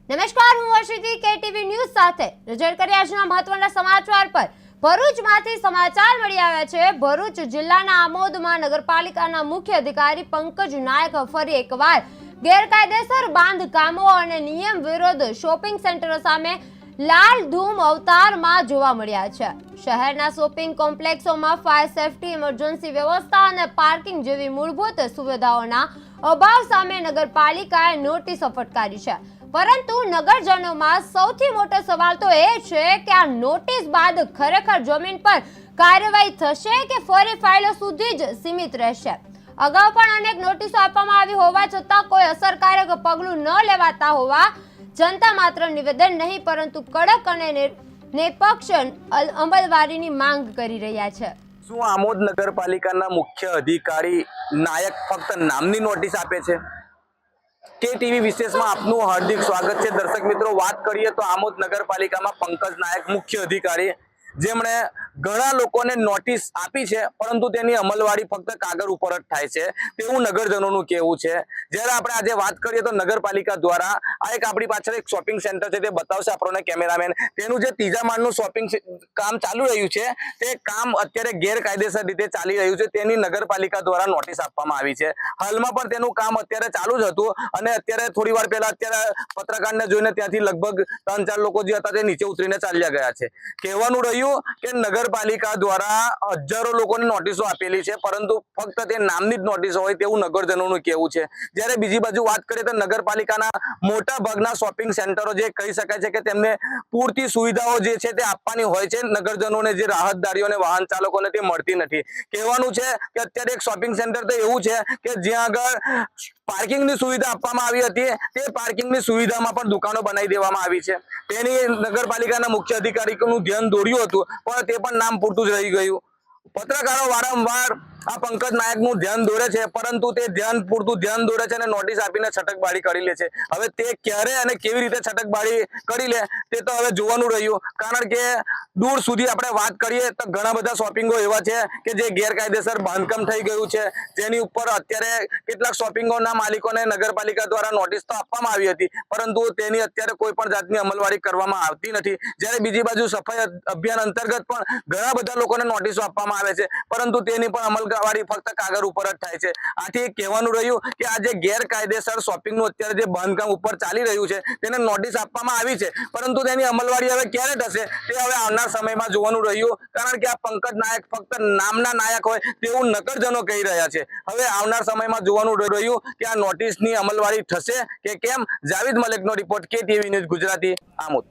નમસ્કાર, હું હર્ષિતી KTV news સાથે નજર કરી આજના મહત્વના સમાચાર પર। ભરૂચમાંથી સમાચાર મળી આવ્યા છે। ભરૂચ જિલ્લાના આમોદમાં નગરપાલિકાના મુખ્ય અધિકારી પંકજ નાયક ફરી એકવાર ગેરકાયદેસર બાંધકામો અને નિયમ વિરુદ્ધ શોપિંગ સેન્ટરો સામે લાલ ધૂમ અવતારમાં જોવા મળ્યા છે। શહેરના શોપિંગ કોમ્પ્લેક્સોમાં ફાયર સેફટી, ઇમરજન્સી વ્યવસ્થા અને પાર્કિંગ જેવી મૂળભૂત સુવિધાઓના અભાવ સામે નગરપાલિકાએ નોટિસો ફટકારી છે। પરંતુ નગરજનોમાં સૌથી મોટો સવાલ તો એ છે કે આ નોટિસ બાદ ખરેખર જમીન પર કાર્યવાહી થશે કે ફરી ફાઇલો સુધી જ સીમિત રહેશે। અગાઉ પણ અનેક નોટિસો આપવામાં આવી હોવા છતાં કોઈ અસરકારક પગલું ન લેવાતા હોવા જનતા માત્ર નિવેદન નહીં પરંતુ કડક અને નિષ્પક્ષ અમલવારીની માંગ કરી રહ્યા છે। શું આમોદ નગરપાલિકાના મુખ્ય અધિકારી નાયક ફક્ત નામની નોટિસ આપે છે? કે ટીવી વિશેષમાં આપનું હાર્દિક સ્વાગત છે। દર્શક મિત્રો, વાત કરીએ તો આમોદ નગરપાલિકામાં પંકજ નાયક મુખ્ય અધિકારી જેમણે ઘણા લોકોને નોટિસ આપી છે પરંતુ તેની અમલવારી ફક્ત કાગળ ઉપર જ થાય છે તેવું નગરજનોનું કહેવું છે। જ્યારે આપણે આજે વાત કરીએ તો નગરપાલિકા દ્વારા આ એક આપણી પાછળ એક શોપિંગ સેન્ટર છે, તે બતાવશે આપણને કેમેરામેન। તેનું જે ત્રીજા માળનું શોપિંગ કામ ચાલુ રહ્યું છે તે કામ અત્યારે ગેરકાયદેસર રીતે ચાલી રહ્યું છે, તેની નગરપાલિકા દ્વારા નોટિસ આપવામાં આવી છે। હાલમાં પણ તેનું કામ અત્યારે ચાલુ જ હતું અને અત્યારે થોડી વાર પહેલા અત્યારે પત્રકારને જોઈને ત્યાંથી લગભગ 3-4 લોકો જે હતા તે નીચે ઉતરીને ચાલ્યા ગયા છે। કહેવાનું રહ્યું કે નગરપાલિકા દ્વારા હજારો લોકોને નોટિસો આપેલી છે પરંતુ ફક્ત તે નામની જ નોટિસો હોય તેવું નગરજનોનું કહેવું છે। જ્યારે બીજી બાજુ વાત કરીએ તો નગરપાલિકાના મોટા ભાગના શોપિંગ સેન્ટરો જે કહી શકાય છે કે તેમને પૂરતી સુવિધાઓ જે છે તે આપવાની હોય છે, નગરજનોને જે રાહતદારીઓને વાહન ચાલકોને તે મળતી નથી। કહેવાનું છે કે અત્યારે એક શોપિંગ સેન્ટર તો એવું છે કે જ્યાં આગળ પાર્કિંગની સુવિધા આપવામાં આવી હતી તે પાર્કિંગની સુવિધામાં પણ દુકાનો બનાવી દેવામાં આવી છે। તેની નગરપાલિકાના મુખ્ય અધિકારીનું ધ્યાન દોર્યું હતું પણ તે પણ નામ પૂરતું જ રહી ગયું। પત્રકારો વારંવાર આ પંકજ નાયકનું ધ્યાન દોરે છે પરંતુ તે પૂરતું ધ્યાન દોરે છે અને નોટિસ આપીને છટકબારી કરી લે છે। હવે તે ક્યારે અને કેવી રીતે છટકબારી કરી લે તે તો હવે જોવાનું રહ્યું, કારણ કે દૂર સુધી આપણે વાત કરીએ તો ઘણા બધા શોપિંગો એવા છે કે જે ગેરકાયદેસર બાંધકામ થઈ ગયું છે, જેની ઉપર અત્યારે કેટલાક શોપિંગોના માલિકોને નગરપાલિકા દ્વારા નોટિસ તો આપવામાં આવી હતી પરંતુ તેની અત્યારે કોઈ પણ જાતની અમલવારી કરવામાં આવતી નથી। જ્યારે બીજી બાજુ સફાઈ અભિયાન અંતર્ગત પણ ઘણા બધા લોકોને નોટિસો આપવામાં આવે છે પરંતુ તેની પણ અમલવારી ફક્ત કાગળ ઉપર જ થાય છે। આથી કહેવાનું રહ્યું કે આ જે ગેરકાયદેસર શોપિંગનું અત્યારે જે બાંધકામ ઉપર ચાલી રહ્યું છે તેને નોટિસ આપવામાં આવી છે પરંતુ તેની અમલવારી હવે ક્યારે થશે તે હવે આવનાર સમયમાં જોવાનું રહ્યું, કારણ કે આ પંકજ નાયક ફક્ત નામના નાયક હોય તેવું નગરજનો કહી રહ્યા છે। હવે આવનાર સમયમાં જોવાનું રહ્યું કે આ નોટિસની અમલવારી થશે કે કેમ। જાવેદ મલિકનો રિપોર્ટ, કે ટીવી ન્યૂઝ ગુજરાતી, આમોદ।